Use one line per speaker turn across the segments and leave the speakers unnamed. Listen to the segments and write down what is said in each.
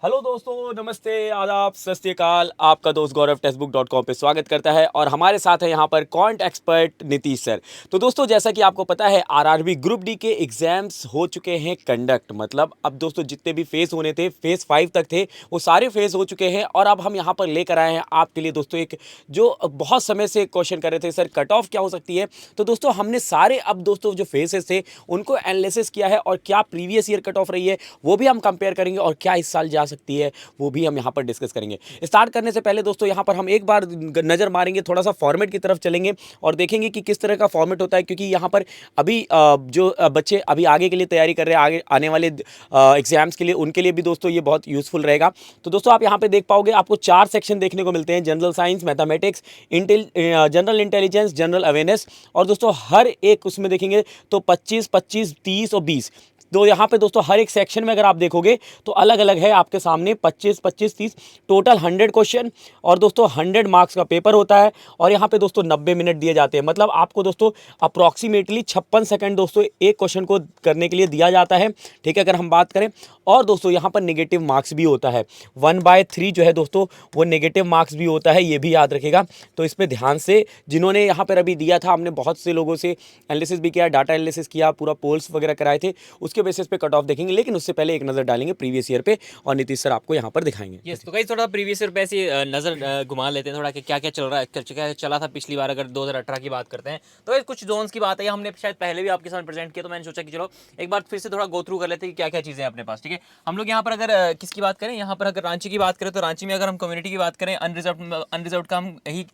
Hello दोस्तों, नमस्ते, आदाब, सत श्री अकाल। आपका दोस्त गौरव टेक्स्टबुक.com पे स्वागत करता है और हमारे साथ है यहाँ पर क्वांट एक्सपर्ट नीतीश सर। तो दोस्तों, जैसा कि आपको पता है आरआरबी ग्रुप डी के एग्जाम्स हो चुके हैं कंडक्ट। मतलब अब दोस्तों जितने भी फेज होने थे, फेज 5 तक थे, वो सारे फेज हो चुके हैं। और अब हम यहाँ पर लेकर आए हैं आपके लिए दोस्तों एक जो बहुत समय से क्वेश्चन कर रहे थे, सर कट ऑफ क्या हो सकती है। तो दोस्तों हमने सारे अब दोस्तों जो फेजेस थे उनको एनालिसिस किया है और क्या प्रीवियस ईयर कट ऑफ रही है वो भी हम कंपेयर करेंगे और क्या इस साल जा सकती है वो भी हम यहाँ पर डिस्कस करेंगे। स्टार्ट करने से पहले दोस्तों यहाँ पर हम एक बार नज़र मारेंगे, थोड़ा सा फॉर्मेट की तरफ चलेंगे और देखेंगे कि किस तरह का फॉर्मेट होता है, क्योंकि यहाँ पर अभी जो बच्चे अभी आगे के लिए तैयारी कर रहे हैं, आगे आने वाले एग्जाम्स के लिए, उनके लिए भी दोस्तों ये बहुत यूजफुल रहेगा। तो दोस्तों आप यहाँ पे देख पाओगे, आपको 4 सेक्शन देखने को मिलते हैं: general science, mathematics, general intelligence, general awareness. और दोस्तों हर एक उसमें देखेंगे तो 25, 25, 30 और 20। तो यहाँ पे दोस्तों हर एक सेक्शन में अगर आप देखोगे तो अलग अलग है आपके सामने 25, 25, 30, टोटल 100 क्वेश्चन। और दोस्तों 100 मार्क्स का पेपर होता है और यहाँ पे दोस्तों 90 मिनट दिए जाते हैं। मतलब आपको दोस्तों अप्रॉक्सीमेटली 56 सेकंड दोस्तों एक क्वेश्चन को करने के लिए दिया जाता है, ठीक है, अगर हम बात करें। और दोस्तों यहाँ पर नेगेटिव मार्क्स भी होता है, 1/3 जो है दोस्तों वो नेगेटिव मार्क्स भी होता है, ये भी याद रखेगा। तो इस पर ध्यान से, जिन्होंने यहाँ पर अभी दिया था, हमने बहुत से लोगों से एनालिसिस भी किया, डाटा एनालिसिस किया, पूरा पोल्स वगैरह कराए थे, उसके बेसिस पे कट ऑफ देखेंगे। लेकिन उससे पहले एक नजर डालेंगे प्रीवियस ईयर पे और नीतीश सर आपको यहाँ पर दिखाएंगे।
यस तो गाइस थोड़ा प्रीवियस ईयर पे ऐसी नज़र घुमा लेते हैं थोड़ा कि क्या क्या चल रहा है, क्या चला था पिछली बार। अगर 2018 की बात करते हैं तो गाइस कुछ जोन्स की बात है, हमने शायद पहले भी आपके साथ प्रेजेंट किया, तो मैंने सोचा कि चलो एक बार फिर से थोड़ा गो थ्रू कर लेते हैं कि क्या क्या चीज़ें हैं अपने पास। ठीक है, हम लोग यहाँ पर अगर किसकी बात करें, यहाँ पर अगर रांची की बात करें तो रांची में अगर हम कम्युनिटी की बात करें, अनरिजर्व का हम यही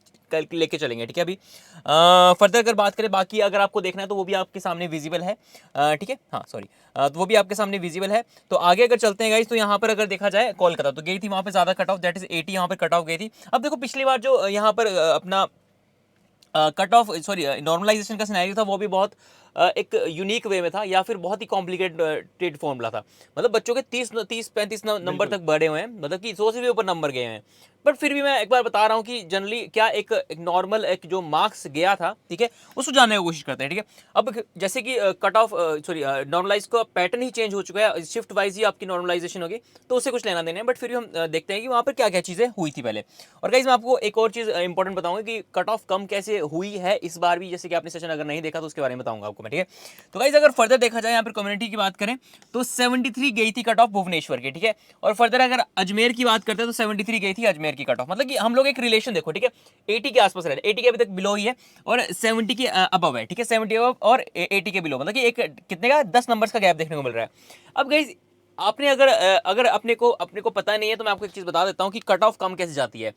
लेके चलेंगे। ठीक है, अभी फर्दर अगर बात करें बाकी अगर आपको देखना है तो वो भी आपके सामने विजिबल है। ठीक है, हाँ सॉरी, तो वो भी आपके सामने विजिबल है। तो आगे अगर चलते हैं गाइस, तो यहाँ पर अगर देखा जाए कोलकाता तो गई थी, वहाँ पे ज़्यादा कट ऑफ, दैट इज 80 यहाँ पर कट ऑफ गई थी। अब देखो पिछली बार जो यहाँ पर अपना कट ऑफ सॉरी नॉर्मलाइजेशन का सिनेरियो था वो भी बहुत एक यूनिक वे में था, या फिर बहुत ही कॉम्प्लिकेटेड फॉर्मूला था। मतलब बच्चों के 30-35 नंबर तक बढ़े हुए हैं, मतलब कि 100 से भी ऊपर नंबर गए हैं। बट फिर भी मैं एक बार बता रहा हूँ कि जनरली क्या एक नॉर्मल एक जो मार्क्स गया था, ठीक है, उसको जानने की कोशिश करते हैं। ठीक है, अब जैसे कि कट ऑफ सॉरी नॉर्मलाइज का पैटर्न ही चेंज हो चुका है, शिफ्ट वाइज ही आपकी नॉर्मलाइजेशन होगी, तो उससे कुछ लेना देना है। बट फिर भी हम देखते हैं कि वहाँ पर क्या क्या चीज़ें हुई थी पहले। और गाइस मैं आपको एक और चीज़ इंपॉर्टेंट बताऊंगा कि कट ऑफ कम कैसे हुई है इस बार भी, जैसे कि आपने सेशन अगर नहीं देखा तो उसके बारे में बताऊंगा आपको मैं। ठीक है, तो गाइस अगर फर्दर देखा जाए यहाँ पर कम्युनिटी की बात करें तो 73 गई थी कट ऑफ भुवनेश्वर की। ठीक है, और फर्दर अगर अजमेर की बात करते हैं तो 73 गई थी अजमेर की कट ऑफ। मतलब कि हम लोग एक रिलेशन देखो, ठीक है, 80 के आसपास रहते, 80 के अभी तक बिलो ही है और 70 के अबव है। ठीक है, 70 अबव और 80 के बिलो, मतलब कि एक कितने का 10 नंबर्स का गैप देखने को मिल रहा है। अब गाइस आपने अगर अपने को पता नहीं है तो मैं आपको एक चीज़ बता देता हूँ कि कट ऑफ कम कैसे जाती है।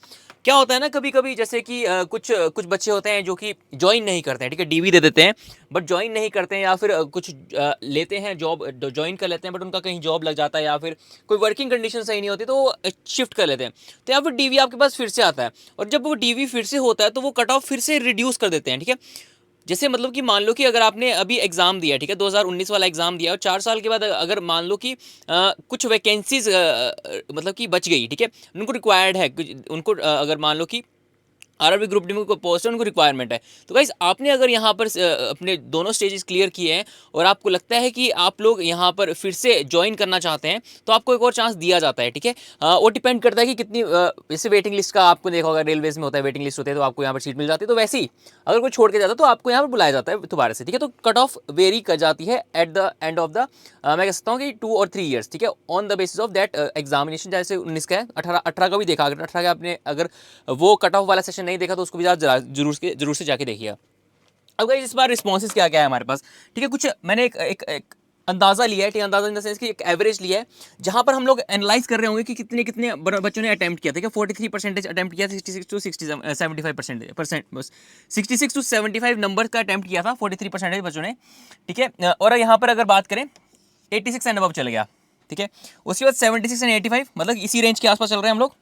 क्या होता है ना, कभी कभी जैसे कि कुछ कुछ बच्चे होते हैं जो कि ज्वाइन नहीं करते हैं, ठीक है, डीवी दे देते हैं बट ज्वाइन नहीं करते हैं, या फिर कुछ लेते हैं जॉब, ज्वाइन कर लेते हैं बट उनका कहीं जॉब लग जाता है, या फिर कोई वर्किंग कंडीशन सही नहीं होती तो वो शिफ्ट कर लेते हैं, तो या फिर डीवी आपके पास फिर से आता है। और जब वो डीवी फिर से होता है तो वो कट ऑफ फिर से रिड्यूस कर देते हैं। ठीक है, जैसे मतलब कि मान लो कि अगर आपने अभी एग्ज़ाम दिया, ठीक है, 2019 वाला एग्ज़ाम दिया और 4 साल के बाद अगर मान लो कि कुछ वैकेंसीज मतलब कि बच गई, ठीक है, उनको रिक्वायर्ड है उनको अगर मान लो कि आरआरबी ग्रुप डी में कोई पोस्ट है, उनको रिक्वायरमेंट है, तो गाइस आपने अगर यहाँ पर अपने दोनों स्टेजेस क्लियर किए हैं और आपको लगता है कि आप लोग यहाँ पर फिर से ज्वाइन करना चाहते हैं तो आपको एक और चांस दिया जाता है। ठीक है, वो डिपेंड करता है कि कितनी जैसे वेटिंग लिस्ट का आपको देखा होगा, रेलवेज में होता है वेटिंग लिस्ट होती है तो आपको यहाँ पर सीट मिल जाती है, तो वैसे ही अगर कोई छोड़ के जाता है तो आपको यहाँ पर बुलाया जाता है दोबारा से। ठीक है, तो कट ऑफ वेरी कर जाती है at the end of the मैं कह सकता हूँ कि 2 और 3 ईयर्स। ठीक है, on the basis of that examination, जैसे 19 का है, 18 का भी देखा, अगर 18 का आपने अगर वो कट ऑफ वाला सेशन नहीं देखा तो उसको भी जरूर से जाके देखिए। अब गाइस इस बार रिस्पॉन्सेज क्या क्या है हमारे पास, ठीक है, कुछ मैंने एक अंदाज़ा लिया है, ठीक है, अंदाज़ा इन द सेंस कि एक एवरेज लिया है, जहाँ पर हम लोग एनालाइज कर रहे होंगे कि कितने कितने बच्चों ने अटैम्प्ट किया। ठीक है, 43% अटैम्प्ट किया, 66 टू 75 नंबर का अटैम्प्ट किया था 43% बच्चों ने। ठीक है, और यहाँ पर अगर बात करें 86 एंड अबव चले गया। ठीक है, उसके बाद 76 एंड 85, मतलब इसी रेंज के आसपास चल रहे हैं हम लोग।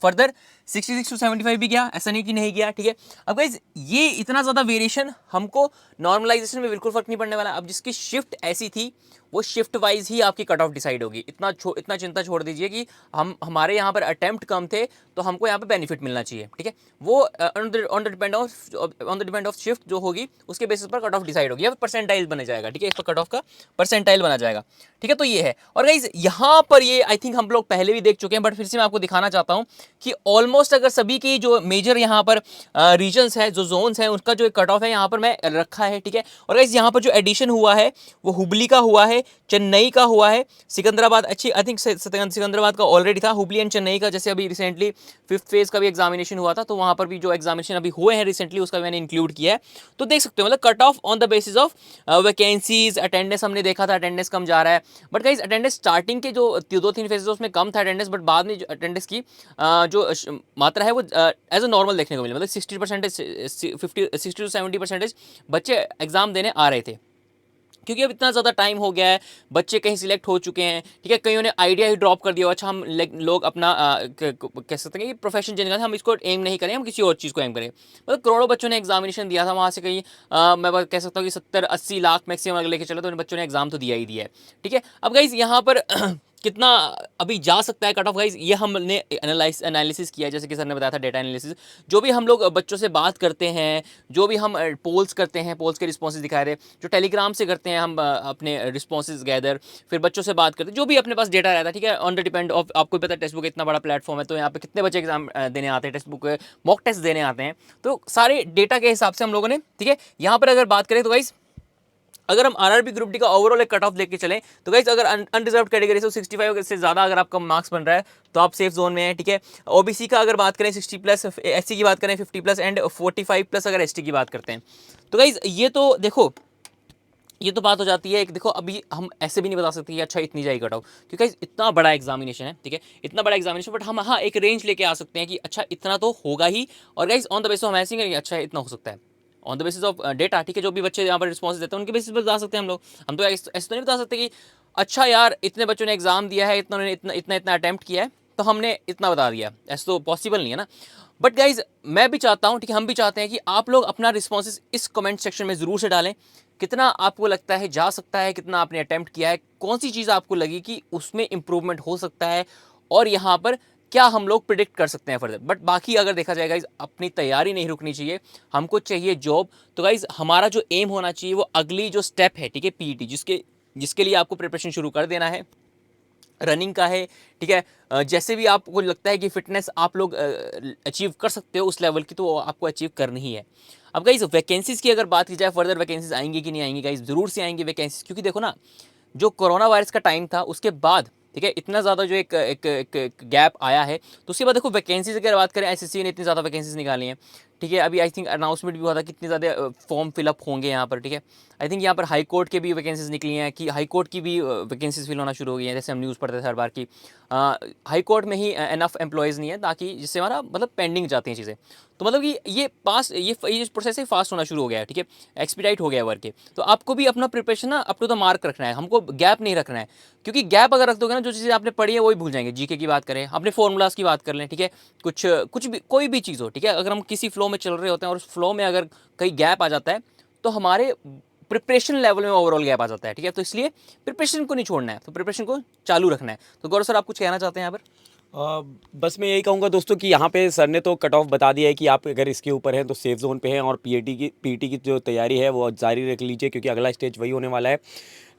फर्दर 66 to 75 भी गया, ऐसा नहीं कि नहीं गया, ठीक है। अब गाइज ये इतना ज़्यादा वेरिएशन हमको नॉर्मलाइजेशन में बिल्कुल फर्क नहीं पड़ने वाला। अब जिसकी शिफ्ट ऐसी थी वो शिफ्ट वाइज ही आपकी कट ऑफ डिसाइड होगी। इतना चिंता छोड़ दीजिए कि हमारे यहाँ पर अटेम्प्ट कम थे तो हमको यहाँ पे बेनिफिट मिलना चाहिए, ठीक है। वो on the depend of shift जो होगी उसके बेसिस पर कट ऑफ डिसाइड होगी, या परसेंटाइल बना जाएगा, ठीक है। इस पर कट ऑफ का परसेंटाइल बना जाएगा, ठीक है। तो ये है। और गाइज यहाँ पर ये आई थिंक हम लोग पहले भी देख चुके हैं, बट फिर से मैं आपको दिखाना चाहता हूँ कि ऑलमोस्ट अगर सभी की जो मेजर यहाँ पर रीजन्स है, जो जोन्स है, उसका जो कट ऑफ है यहाँ पर मैं रखा है, ठीक है। और गाइज यहाँ पर जो एडिशन हुआ है वो हुबली का हुआ है, चेन्नई का हुआ है, सिकंदराबाद, अच्छी आई थिंक सिकंदराबाद का ऑलरेडी था, हुबली एंड चेन्नई का जैसे अभी रिसेंटली 5th फेज का भी एग्जामिनेशन हुआ था, तो वहाँ पर भी जो एग्जामिनेशन अभी हुए हैं रिसेंटली उसका मैंने इंक्लूड किया है। तो देख सकते हो मतलब cut off on the basis of vacancies, attendance हमने देखा था अटेंडेंस कम जा रहा है, बट गाइस अटेंडेंस स्टार्टिंग के जो 2-3 फेजेस उसमें कम था अटेंडेंस, बट बाद में जो अटेंडेंस की जो मात्रा है वो एज अ नॉर्मल देखने को मिली, मतलब 60 to 70% बच्चे एग्जाम देने आ रहे थे, क्योंकि अब इतना ज़्यादा टाइम हो गया है, बच्चे कहीं सिलेक्ट हो चुके हैं, ठीक है। कईयों ने आइडिया ही ड्रॉप कर दिया, अच्छा हम लोग अपना कह सकते हैं कि प्रोफेशन चेंज करें, हम इसको एम नहीं करें, हम किसी और चीज़ को एम करें। मतलब करोड़ों बच्चों ने एग्जामिनेशन दिया था, वहाँ से कहीं मैं कह सकता हूँ कि 70-80 लाख मैक्सिमम अगर लेके चलो तो उन बच्चों ने एग्जाम तो दिया ही दिया है, ठीक है। अब गाइज यहाँ पर कितना अभी जा सकता है कट ऑफ, गाइज ये हमने एनालिसिस किया है, जैसे कि सर ने बताया था डेटा एनालिसिस। जो भी हम लोग बच्चों से बात करते हैं, जो भी हम पोल्स करते हैं, पोल्स के रिस्पॉन्सेज दिखा रहे, जो टेलीग्राम से करते हैं हम अपने रिस्पॉन्सेज गैदर, फिर बच्चों से बात करते हैं, जो भी अपने पास डेटा रहता है, ठीक है। ऑन द डिपेंड ऑफ, आपको पता है टेक्स्ट बुक इतना बड़ा प्लेटफॉर्म है, तो यहाँ पे कितने बच्चे एग्जाम देने आते हैं, टेक्स्ट बुक मॉक टेस्ट देने आते हैं, तो सारे डेटा के हिसाब से हम लोगों ने, ठीक है। यहाँ पर अगर बात करें तो गाइज अगर हम आरआरबी ग्रुप डी का ओवरऑल एक कट ऑफ लेके चलें तो गाइस अगर अनरिजर्व कैटेगरी से 65 से ज़्यादा अगर आपका मार्क्स बन रहा है तो आप सेफ जोन में हैं, ठीक है। ओबीसी का अगर बात करें 60+, एससी की बात करें 50+ एंड 45+ अगर एसटी की बात करते हैं तो गाइस ये तो देखो, ये तो बात हो जाती है एक, देखो अभी हम ऐसे भी नहीं बता सकते कि अच्छा इतनी जाएगी कट ऑफ, क्योंकि इतना बड़ा एग्जामिनेशन है, ठीक है, इतना बड़ा एग्जामिनेशन, बट हम हाँ एक रेंज लेके आ सकते हैं कि अच्छा इतना तो होगा ही। और गाइस ऑन द बेसिस हम ऐसे करेंगे अच्छा इतना हो सकता है, on the basis of data, ठीक है। जो भी बच्चे यहाँ पर रिस्पॉन्स देते हैं उनके बेसिस पर बता सकते हैं हम लोग। हम तो ऐसे तो नहीं बता सकते कि अच्छा यार इतने बच्चों ने एग्जाम दिया है, इतना इतना अटैम्प्ट किया है तो हमने इतना बता दिया, ऐसा तो पॉसिबल नहीं है ना। बट गाइज मैं भी चाहता हूँ, ठीक है, हम भी चाहते हैं कि आप लोग अपना रिस्पॉन्सेज इस कमेंट सेक्शन में ज़रूर से डालें, कितना आपको लगता है जा सकता है, कितना आपने अटैम्प्ट किया है, कौन सी चीज़ आपको लगी कि उसमें इंप्रूवमेंट हो सकता है, और यहाँ पर क्या हम लोग प्रिडिक्ट कर सकते हैं फर्दर। बट बाकी अगर देखा जाए गाइज अपनी तैयारी नहीं रुकनी चाहिए, हमको चाहिए जॉब। तो गाइज हमारा जो एम होना चाहिए वो अगली जो स्टेप है, ठीक है, पीईटी, जिसके लिए आपको प्रिपरेशन शुरू कर देना है, रनिंग का है, ठीक है। जैसे भी आपको लगता है कि फिटनेस आप लोग अचीव कर सकते हो उस लेवल की, तो आपको अचीव करनी ही है। अब गाइज वैकेंसीज़ की अगर बात की जाए, फर्दर वैकेंसीज आएंगी कि नहीं आएंगी, गाइज ज़रूर से आएंगी वैकेंसीज, क्योंकि देखो ना जो कोरोना वायरस का टाइम था उसके बाद, ठीक है, इतना ज़्यादा जो एक गैप आया है, तो उसके बाद देखो वैकेंसीज अगर बात करें, एसएससी ने इतनी ज़्यादा वैकेंसीज निकाली हैं, ठीक है। अभी आई थिंक अनाउंसमेंट भी हुआ था कितनी ज़्यादा फॉर्म फिलअप होंगे यहाँ पर, ठीक है। आई थिंक यहाँ पर हाई कोर्ट के भी वैकेंसीज निकली हैं, कि हाई कोर्ट की भी वैकेंसीज फिल होना शुरू हो गई हैं, जैसे हम न्यूज़ पढ़ते थे हर बार की हाई कोर्ट में ही एनफ एम्प्लॉयज़ नहीं है, ताकि जिससे हमारा मतलब पेंडिंग जाती हैं चीज़ें, तो मतलब कि ये प्रोसेस ही फास्ट होना शुरू हो गया है, ठीक है, एक्सपीडाइट हो गया है वर्क के। तो आपको भी अपना प्रिपरेशन ना अप टू द मार्क रखना है, हमको गैप नहीं रखना है, क्योंकि गैप अगर रख दोगे ना जो चीज़ें आपने पढ़ी है वही भूल जाएंगे। जीके की बात करें, अपने फॉर्मूलाज की बात कर लें, ठीक है, कुछ भी कोई भी चीज़ हो, ठीक है, अगर हम किसी फ्लो में चल रहे होते हैं और उस फ्लो में अगर कहीं गैप आ जाता है तो हमारे प्रिपरेशन लेवल में ओवरऑल गैप आ जाता है, ठीक है। तो इसलिए प्रिपरेशन को नहीं छोड़ना है, तो प्रिपरेशन को चालू रखना है। तो गौरव सर आप कुछ कहना चाहते हैं यहाँ पर?
बस मैं यही कहूँगा दोस्तों कि यहाँ पे सर ने तो कट ऑफ बता दिया है कि आप अगर इसके ऊपर हैं तो सेफ जोन पे हैं, और पीटी की जो तैयारी है वो जारी रख लीजिए, क्योंकि अगला स्टेज वही होने वाला है।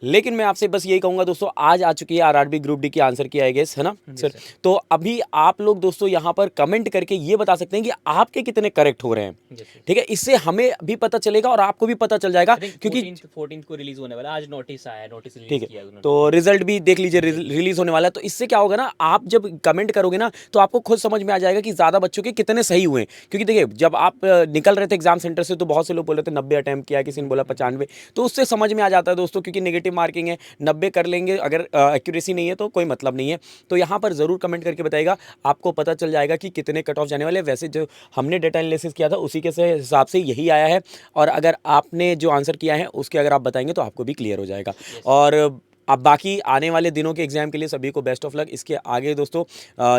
लेकिन मैं आपसे बस यही कहूँगा दोस्तों, आज आ चुकी है आरआरबी ग्रुप डी की आंसर की, आई गेस, है ना सर? तो अभी आप लोग दोस्तों यहाँ पर कमेंट करके ये बता सकते हैं कि आपके कितने करेक्ट हो रहे हैं, ठीक है। इससे हमें भी पता चलेगा और आपको भी पता चल जाएगा, क्योंकि
14 को रिलीज होने वाला है, आज नोटिस आया है, नोटिस रिलीज
ठीक
किया
है,
उन्होंने।
तो रिजल्ट भी देख लीजिए, रिलीज होने वाला है। तो इससे क्या होगा ना, आप जब कमेंट करोगे ना तो आपको खुद समझ में आ जाएगा कि ज़्यादा बच्चों के कितने सही हुए हैं। क्योंकि देखिए जब आप निकल रहे थे एग्जाम सेंटर से तो बहुत से लोग बोल रहे थे 90 अटैम्प्ट किया, किसी ने बोला 95, तो उससे समझ में आ जाता है दोस्तों, क्योंकि नेगेटिव मार्किंग है, 90 कर लेंगे, अगर एक्यूरेसी नहीं है तो कोई मतलब नहीं है। तो यहाँ पर ज़रूर कमेंट करके बताइएगा, आपको पता चल जाएगा कि कितने कट ऑफ जाने वाले। वैसे जो हमने डेटा एनालिसिस किया था उसी के हिसाब से यही आया है, और अगर आपने जो आंसर किया है उसके अगर आप बताएंगे तो आपको भी क्लियर हो जाएगा। और अब बाकी आने वाले दिनों के एग्जाम के लिए सभी को बेस्ट ऑफ लक। इसके आगे दोस्तों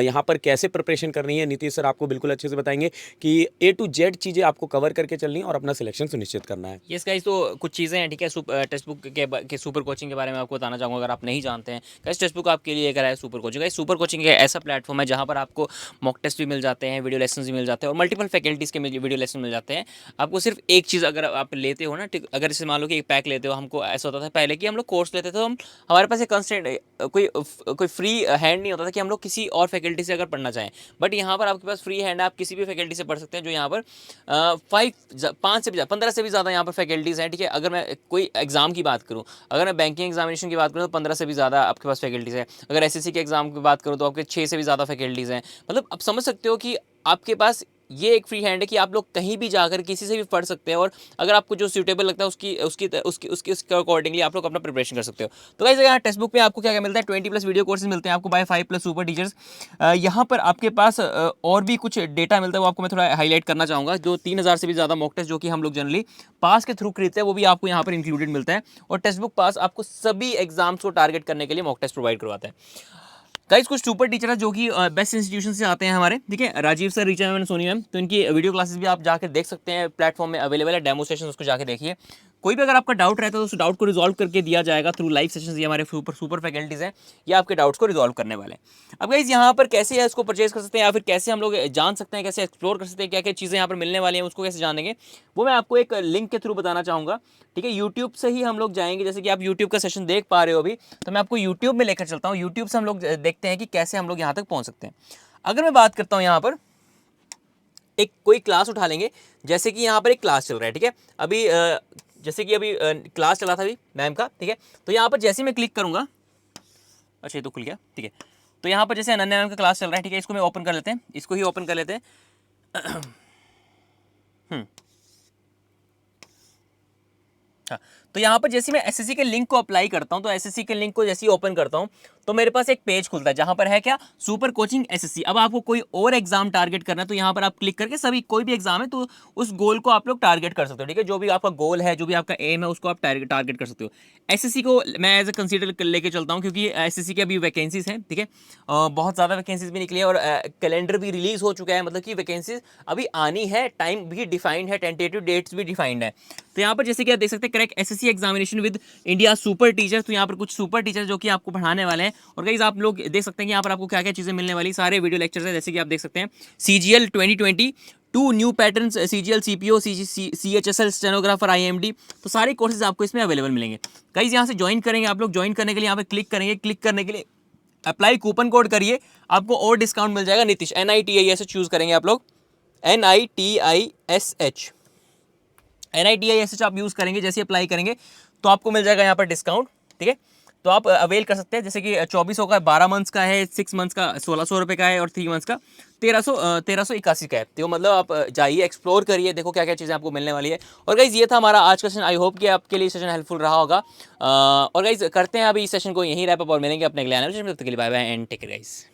यहाँ पर कैसे प्रिपरेशन करनी है नीतीश सर आपको बिल्कुल अच्छे से बताएंगे कि A to Z चीज़ें आपको कवर करके चलनी है और अपना सिलेक्शन सुनिश्चित करना है।
यस गाइस, तो कुछ चीज़ें हैं, ठीक है। टेक्स्ट बुक के सुपर कोचिंग के बारे में आपको बताना चाहूँगा, अगर आप नहीं जानते हैं। गाइस टेक्स्ट बुक आपके लिए लेकर आया super coaching. Guys super coaching एक ऐसा प्लेटफॉर्म है जहाँ पर आपको मॉक टेस्ट भी मिल जाते हैं, वीडियो लेसन भी मिल जाते हैं और मल्टीपल फैकल्टीज़ के वीडियो लेसन मिल जाते हैं। आपको सिर्फ एक चीज़ अगर आप लेते हो ना, ठीक, अगर जैसे मान लो कि एक पैक लेते हो, हमको ऐसा होता था पहले कि हम लोग कोर्स लेते थे तो हमारे पास एक कंस्टेंट कोई फ्री हैंड नहीं होता था कि हम लोग किसी और फैकल्टी से अगर पढ़ना चाहें। बट यहाँ पर आपके पास फ्री हैंड है, आप किसी भी फैकल्टी से पढ़ सकते हैं, जो यहाँ पर 5 से भी 15 से भी ज़्यादा यहाँ पर फैकल्टीज़ हैं, ठीक है। अगर मैं कोई एग्जाम की बात करूँ, अगर मैं बैंकिंग एग्जामिनेशन की बात करूँ तो 15 से भी ज़्यादा आपके पास फैकल्टीज़ हैं। अगर एसएससी के एग्जाम की बात करूँ तो आपके 6 से भी ज़्यादा फैकल्टीज़ हैं। मतलब आप समझ सकते हो कि आपके पास ये एक फ्री हैंड है कि आप लोग कहीं भी जाकर किसी से भी पढ़ सकते हैं और अगर आपको जो सूटेबल लगता है उसके अकॉर्डिंगली आप लोग अपना प्रिपरेशन कर सकते हो। तो गाइस यहाँ टेक्स्ट बुक पे आपको क्या क्या मिलता है, 20+ वीडियो कोर्सेज मिलते हैं आपको बाय 5+ सुपर टीचर्स। यहाँ पर आपके पास और भी कुछ डेटा मिलता है, वो आपको मैं थोड़ा हाईलाइट करना चाहूँगा। जो 3000 से भी ज़्यादा मॉक टेस्ट जो कि हम लोग जनरली पास के थ्रू खरीदते हैं, वो भी आपको यहाँ पर इंक्लूडेड मिलता है। और टेक्स्ट बुक पास आपको सभी एग्जाम्स को टारगेट करने के लिए मॉक टेस्ट प्रोवाइड करवाता है। गाइस कुछ सुपर टीचर है जो कि बेस्ट इंस्टीट्यूशन से आते हैं हमारे, ठीक है। Rajiv sir, Richa ma'am, Soni ma'am, तो इनकी वीडियो क्लासेस भी आप जाकर देख सकते हैं, प्लेटफॉर्म में अवेलेबल है, डेमो सेशन उसको जाके देखिए। कोई भी अगर आपका डाउट रहता है तो उस डाउट को रिजॉल्व करके दिया जाएगा थ्रू लाइव सेशंस। ये हमारे सुपर फैकल्टीज हैं, ये आपके डाउट्स को रिजॉल्व करने वाले हैं। अब गाइस यहाँ पर कैसे है इसको परचेज कर सकते हैं या फिर कैसे हम लोग जान सकते हैं, कैसे एक्सप्लोर कर सकते हैं, क्या क्या चीज़ें यहाँ पर मिलने वाली हैं, उसको कैसे जानेंगे, वो मैं आपको एक लिंक के थ्रू बताना चाहूँगा, ठीक है। यूट्यूब से ही हम लोग जाएंगे, जैसे कि आप यूट्यूब का सेशन देख पा रहे हो अभी, तो मैं आपको यूट्यूब में लेकर चलता हूँ। यूट्यूब से हम लोग देखते हैं कि कैसे हम लोग यहाँ तक पहुँच सकते हैं। अगर मैं बात करता हूँ यहाँ पर एक कोई क्लास उठा लेंगे, जैसे कि यहाँ पर एक क्लास चल रहा है, ठीक है। अभी जैसे कि अभी क्लास चला था अभी मैम का, ठीक है। तो यहाँ पर जैसे ही मैं क्लिक करूँगा, अच्छा ये तो खुल गया, ठीक है। तो यहाँ पर जैसे अनन्या मैम का क्लास चल रहा है, ठीक है, इसको मैं ओपन कर लेते हैं, इसको ही ओपन कर लेते हैं। हाँ, तो यहाँ पर जैसे मैं एसएससी के लिंक को अप्लाई करता हूँ, तो एसएससी के लिंक को जैसे ही ओपन करता हूँ तो मेरे पास एक पेज खुलता है जहाँ पर है क्या, सुपर कोचिंग एसएससी। अब आपको कोई और एग्जाम टारगेट करना है तो यहाँ पर आप क्लिक करके सभी कोई भी एग्जाम है तो उस गोल को आप लोग टारगेट कर सकते हो, ठीक है। जो भी आपका गोल है, जो भी आपका एम है, उसको आप टारगेट कर सकते हो। एसएससी को मैं एज ए कंसीडर लेके चलता हूँ क्योंकि एसएससी की अभी वैकेंसीज हैं, ठीक है। बहुत ज़्यादा वैकेंसीज भी निकली है और कैलेंडर भी रिलीज हो चुका है, मतलब कि वैकेंसीज अभी आनी है, टाइम भी डिफाइंड है, टेंटेटिव डेट्स भी डिफाइंड है। तो यहाँ पर जैसे कि आप देख सकते हैं, correct SSC examination with India super teacher, तो यहाँ पर कुछ सुपर टीचर जो कि आपको पढ़ाने वाले हैं। और गाइस आप लोग देख सकते हैं कि यहाँ पर आपको क्या क्या चीज़ें मिलने वाली, सारे वीडियो लेक्चर्स हैं, जैसे कि आप देख सकते हैं CGL 2020 2 new patterns, CGL CPO, CHSL stenographer, IMD, तो सारे कोर्सेज आपको इसमें अवेलेबल मिलेंगे। गाइस यहाँ से ज्वाइन करेंगे आप लोग, ज्वाइन करने के लिए यहाँ पे क्लिक करेंगे, क्लिक करने के लिए अप्लाई कूपन कोड करिए, आपको और डिस्काउंट मिल जाएगा। नीतीश NITIS चूज करेंगे आप लोग, NITISH आप यूज़ करेंगे, जैसे अप्लाई करेंगे तो आपको मिल जाएगा यहाँ पर डिस्काउंट, ठीक है। तो आप अवेल कर सकते हैं, जैसे कि 2400 का 12 मंथ्स का है, 6 मंथ्स का 1600 रुपये का है और 3 मंथ्स का 1381 का है। तो मतलब आप जाइए, एक्सप्लोर करिए, देखो क्या क्या चीज़ें आपको मिलने वाली है। और गाइज ये था हमारा आज का सेशन, आई होप कि आपके लिए सेशन हेल्पफुल रहा होगा। और गाइज करते हैं अभी इस सेशन को यहीं रैप अप और मिलेंगे अपने अगले आने वाले सेशन में, तब तक के लिए bye bye and take care guys.